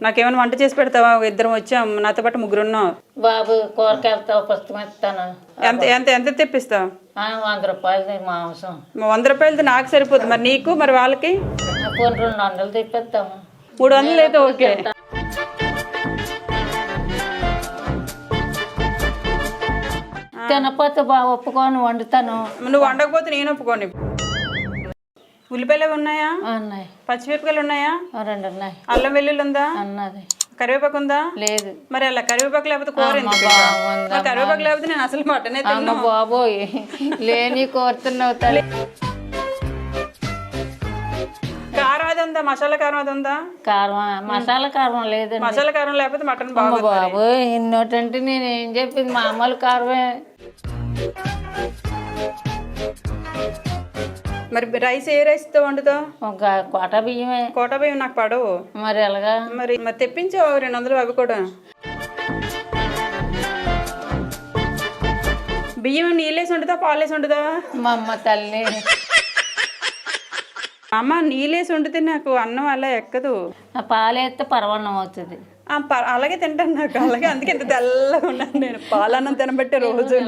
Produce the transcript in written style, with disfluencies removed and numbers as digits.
నాకేమైనా వంట చేసి పెడతావా? ఇద్దరం వచ్చాం, నాతో పాటు ముగ్గురు ఉన్నాం. బాబు కూరకి వెళ్తావు, పుస్తకం ఇస్తాను. ఎంత ఎంత ఎంత తెప్పిస్తావు? 100 రూపాయలు మాంసం. 100 రూపాయలది నాకు సరిపోదు, మరి నీకు మరి వాళ్ళకి? పోనీ 200 తెప్పిస్తాము. 300 అయితే ఓకే. తినకపోతే బాగా ఒప్పుకొని వండుతాను. నువ్వు వండకపోతే నేను ఒప్పుకోని. ఉల్లిపాయలు ఉన్నాయా? ఉన్నాయి. పచ్చిమిరపకాయలు ఉన్నాయా? 2 ఉన్నాయి. అల్లం వెల్లుల్లి ఉందా? అన్నది. కరివేపాకు ఉందా? లేదు. మరి అలా కరివేపాకు లేకపోతే కూర ఎందుకు? మరి కరివేపాకు లేకపోతే నేను అసలు మటనే తిన్నా. బాబోయ్, లేని కోరుతున్నావు తల్లి. కారం అది ఉందా? మసాలా కారం అది ఉందా? కారం, మసాలా కారం లేదండి. మసాలా కారం లేకపోతే మటన్ బాగుంది. బాబోయ్, ఇన్నోటంటే నేను ఏం చెప్పింది, మామూలు కారమే. మరి రైస్ ఏ రైస్ తో వండుతావు? ఒక కోట బియ్యమే. కోట బియ్యం నాకు పడవు. మరి ఎలాగా? మరి తెప్పించావు 200 అవి కూడా. బియ్యం నీళ్ళేసి వండుతా, పాలేసి వండుతా? మా అమ్మ తల్లి. అమ్మ నీళ్ళేసి వండితే నాకు అన్నం అలా ఎక్కదు. పాలేస్తే పరవన్నం అవుతుంది. అలాగే తింటాను, నాకు అలాగే, అందుకే ఇంత తెల్లగా ఉన్నాను నేను. పాలన్నం తినబట్టే రోజు.